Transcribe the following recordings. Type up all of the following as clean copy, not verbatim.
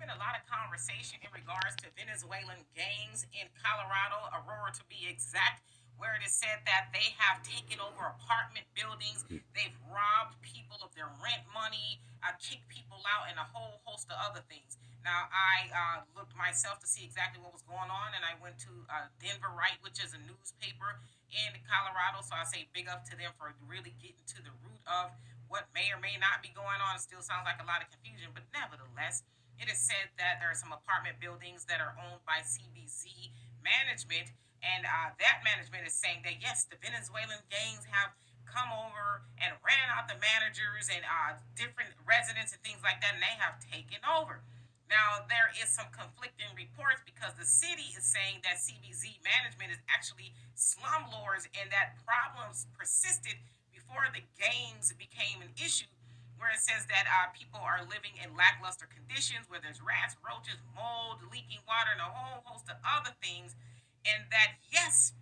been a lot of conversation in regards to Venezuelan gangs in Colorado, Aurora to be exact, where it is said that they have taken over apartment buildings, they've robbed people of their rent money, kicked people out, and a whole host of other things. Now, I looked myself to see exactly what was going on, and I went to Denver Right, which is a newspaper in Colorado. So I say big up to them for really getting to the root of what may or may not be going on. It still sounds like a lot of confusion, but nevertheless, it is said that there are some apartment buildings that are owned by CBZ management, and that management is saying that yes, the Venezuelan gangs have come over and ran out the managers and different residents and things like that, and they have taken over. Now, there is some conflicting reports because the city is saying that CBZ management is actually slumlords and that problems persisted before the gangs became an issue, where it says that people are living in lackluster conditions, where there's rats, roaches, mold, leaking water, and a whole host of other things. And that, yes,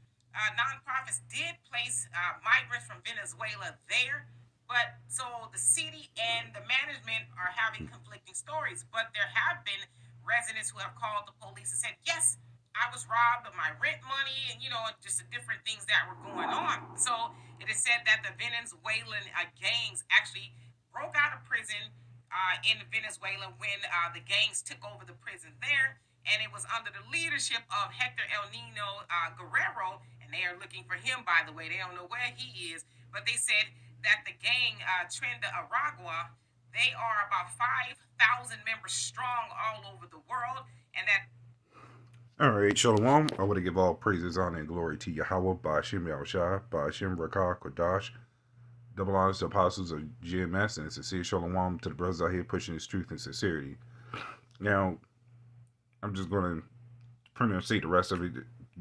nonprofits did place migrants from Venezuela there. But so the city and the management are having conflicting stories. But there have been residents who have called the police and said, yes, I was robbed of my rent money and, just the different things that were going on. So it is said that the Venezuelan gangs actually broke out of prison in Venezuela when the gangs took over the prison there. And it was under the leadership of Hector El Nino Guerrero. And they are looking for him, by the way. They don't know where he is. But they said that the gang, Tren de Aragua, they are about 5,000 members strong all over the world. And that All right, Shalom. I want to give all praises, honor, and glory to Yahweh, Ba'ashim Yahushua, Ba'ashim Rakah, Kodash, double honors to apostles of GMS, and sincere Shalom to the brothers out here pushing this truth and sincerity. Now, I'm just going to pretty much say the rest of it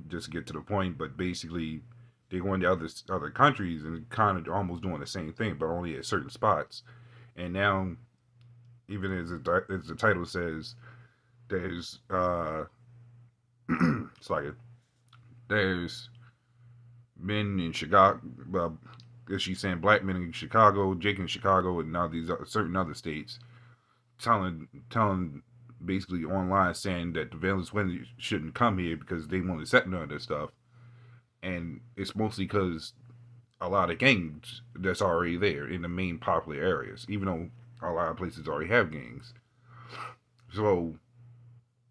just to get to the point, but basically, they're going to other countries and kind of almost doing the same thing, but only at certain spots. And now, even as the title says, there's it's like there's men in Chicago. Well, as she's saying, black men in Chicago, Jake in Chicago, and now these certain other states telling basically online saying that the Venezuelans shouldn't come here because they want to set none of this stuff, and it's mostly because a lot of gangs that's already there in the main popular areas, even though a lot of places already have gangs. So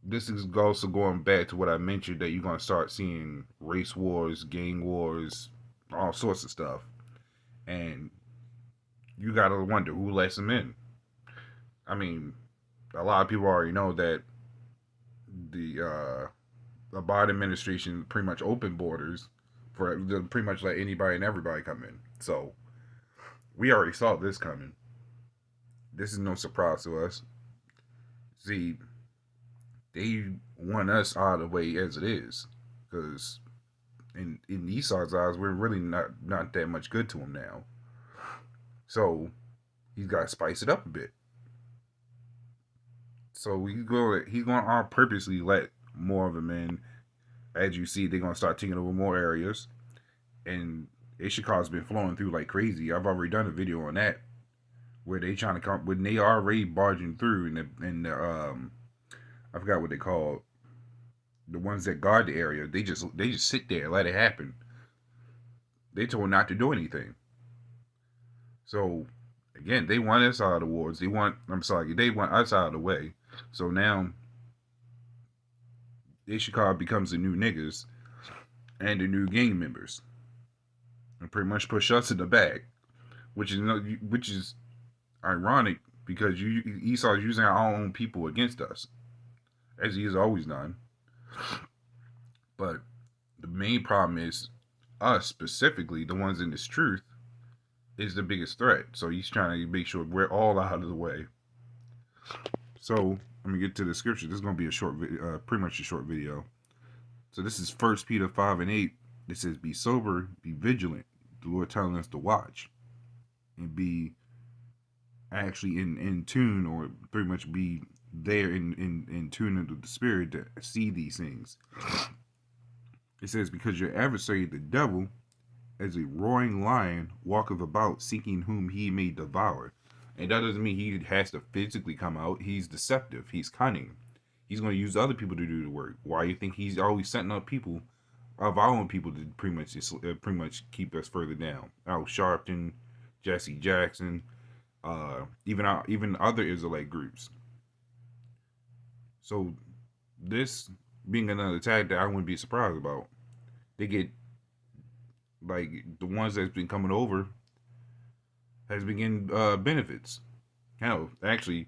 this is also going back to what I mentioned, that you're going to start seeing race wars, gang wars, all sorts of stuff. And you got to wonder who lets them in. I mean, a lot of people already know that the Biden administration pretty much opened borders for pretty much let anybody and everybody come in. So we already saw this coming. This is no surprise to us. See, they want us out of the way as it is, because in Esau's eyes, we're really not that much good to him now. So he's got to spice it up a bit. So he's going to purposely let more of them in. As you see, they're going to start taking over more areas, and Ishika's been flowing through like crazy. I've already done a video on that, where they trying to come when they already barging through in the I forgot what they call the ones that guard the area. They just sit there and let it happen. They told not to do anything. So again, they want us out of the wars. They want us out of the way. So now Ishikar becomes the new niggas and the new gang members, and pretty much push us in the back, which is ironic because Esau is using our own people against us, as he has always done. But the main problem is us, specifically the ones in this truth, is the biggest threat. So he's trying to make sure we're all out of the way. So let me get to the scripture. This is going to be a short, pretty much a short video. So this is 1 Peter 5:8. It says, "Be sober, be vigilant." The Lord telling us to watch and be actually in tune, or pretty much be there in tune into the spirit to see these things. It says, "Because your adversary, the devil, as a roaring lion, walketh about, seeking whom he may devour." And that doesn't mean he has to physically come out. He's deceptive. He's cunning. He's going to use other people to do the work. Why you think he's always setting up people of our own people to pretty much keep us further down? Al Sharpton, Jesse Jackson, even other Israelite groups. So this being another tag that I wouldn't be surprised about. They get like the ones that's been coming over has been getting benefits. Hell, actually,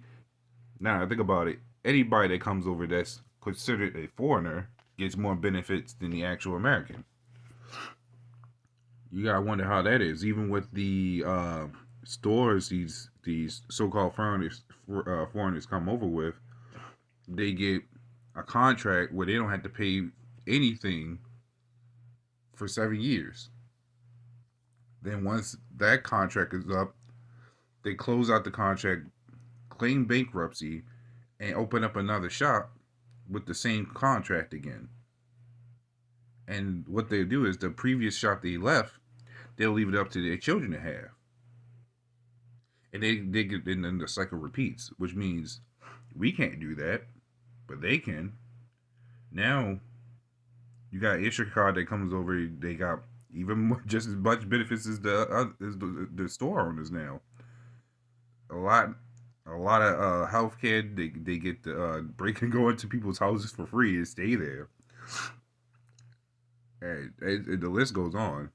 now I think about it, anybody that comes over that's considered a foreigner gets more benefits than the actual American. You gotta wonder how that is. Even with the stores, these so-called foreigners come over with, they get a contract where they don't have to pay anything for 7 years. Then once that contract is up, they close out the contract, claim bankruptcy, and open up another shop with the same contract again. And what they do is the previous shop they left, they'll leave it up to their children to have. And they get, and then the cycle repeats, which means we can't do that, but they can. Now you got Ishikar that comes over, they got even more, just as much benefits as the store owners now. A lot of healthcare. They get the break and go into people's houses for free and stay there. And the list goes on.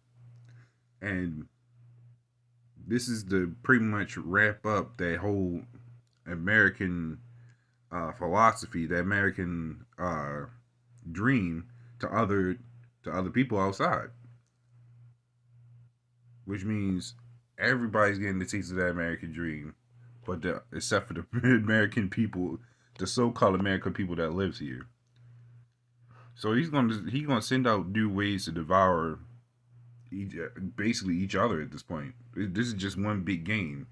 And this is to pretty much wrap up that whole American philosophy, the American dream to other people outside, which means everybody's getting the taste of that American dream, but except for the American people, the so-called American people that lives here. So he's gonna send out new ways to devour basically each other at this point. This is just one big game.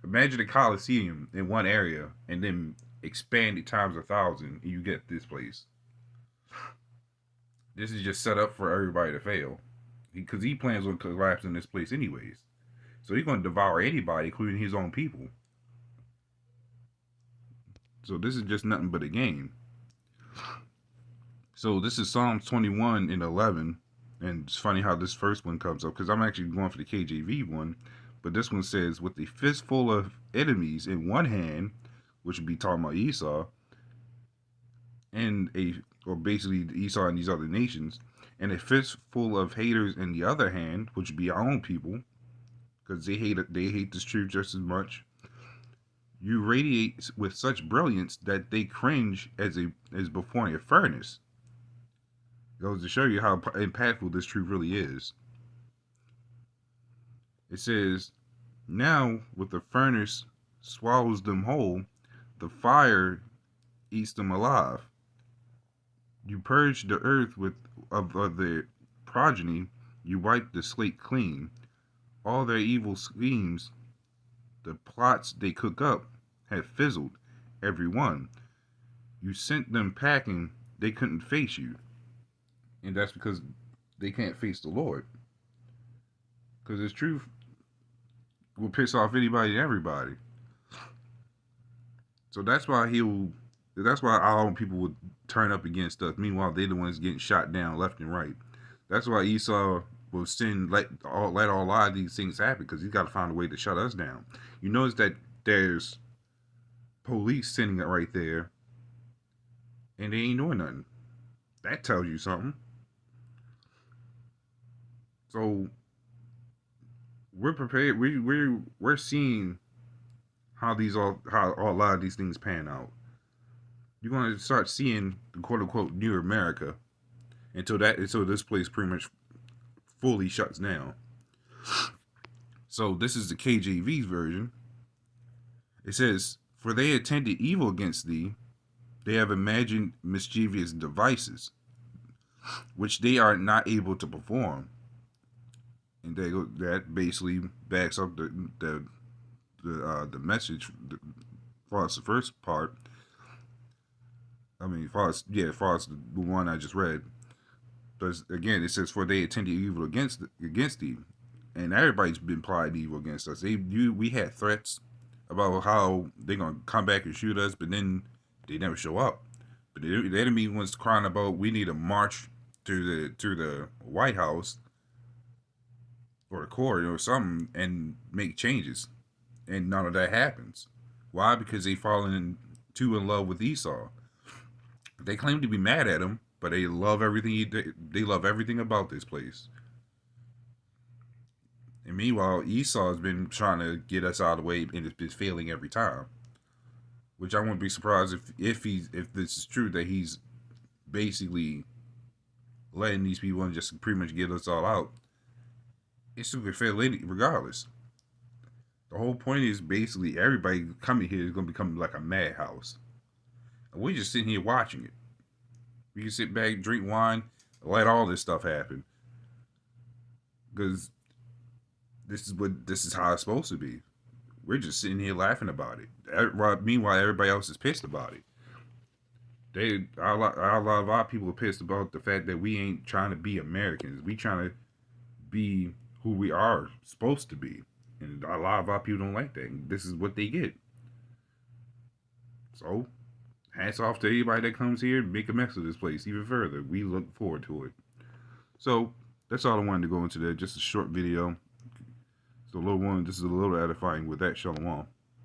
Imagine a Coliseum in one area and then expand it times 1,000, and you get this place. This is just set up for everybody to fail, because he plans on collapsing this place anyways. So he's going to devour anybody, including his own people. So this is just nothing but a game. So this is Psalms 21 and 11. And it's funny how this first one comes up, because I'm actually going for the KJV one. But this one says, with a fistful of enemies in one hand, which would be talking about Esau, or basically Esau and these other nations, and a fistful of haters in the other hand, which would be our own people, because they hate this truth just as much. You radiate with such brilliance that they cringe as before a furnace. It goes to show you how impactful this truth really is. It says, now with the furnace swallows them whole, the fire eats them alive. You purge the earth of their progeny, you wipe the slate clean. All their evil schemes, the plots they cook up, have fizzled, every one. You sent them packing, they couldn't face you. And that's because they can't face the Lord. Because His truth will piss off anybody and everybody. So that's why our own people would turn up against us. Meanwhile, they're the ones getting shot down left and right. That's why Esau will let a lot of these things happen, because he's got to find a way to shut us down. You notice that there's police sitting right there, and they ain't doing nothing. That tells you something. So we're prepared. We're seeing how a lot of these things pan out. You're going to start seeing the quote unquote new America until this place pretty much fully shuts down. So this is the KJV's version. It says, for they intended evil against thee, they have imagined mischievous devices, which they are not able to perform. And that basically backs up the message. As far as the first part, as far as the one I just read. But again, it says, for they intended evil against thee, and everybody's been plotting evil against us. We had threats about how they're gonna come back and shoot us, but then they never show up. The enemy was crying about we need to march to the White House or the court or something and make changes, and none of that happens. Why? Because they fallen too in love with Esau. They claim to be mad at him, but they love everything he did. They love everything about this place. And meanwhile, Esau has been trying to get us out of the way and it's been failing every time. Which I wouldn't be surprised if this is true, that he's basically letting these people and just pretty much get us all out. It's going to fail regardless. The whole point is basically everybody coming here is going to become like a madhouse. And we're just sitting here watching it. We can sit back, drink wine, let all this stuff happen. Because this is how it's supposed to be. We're just sitting here laughing about it. Meanwhile, everybody else is pissed about it. A lot of our people are pissed about the fact that we ain't trying to be Americans. We trying to be who we are supposed to be. And a lot of our people don't like that. And this is what they get. So, hats off to anybody that comes here and make a mess of this place even further. We look forward to it. So, that's all I wanted to go into there. Just a short video. So, this is a little edifying with that. Shalom.